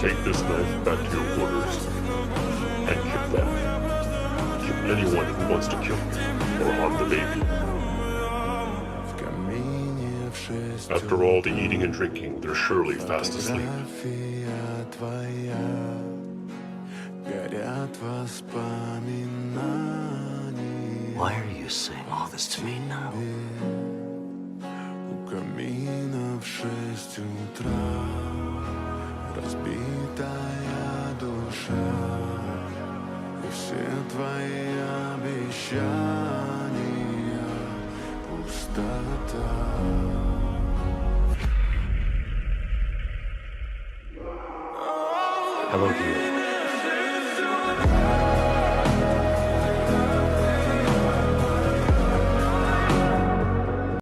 Take this knife back to your quarters and kill them. Kill anyone who wants to kill you or harm the baby. After all the eating and drinking, they're surely fast asleep. Why are you saying all this to me now? Камина в 6 утра, разбитая душа, и все твои обещания пустота. Hello, dear.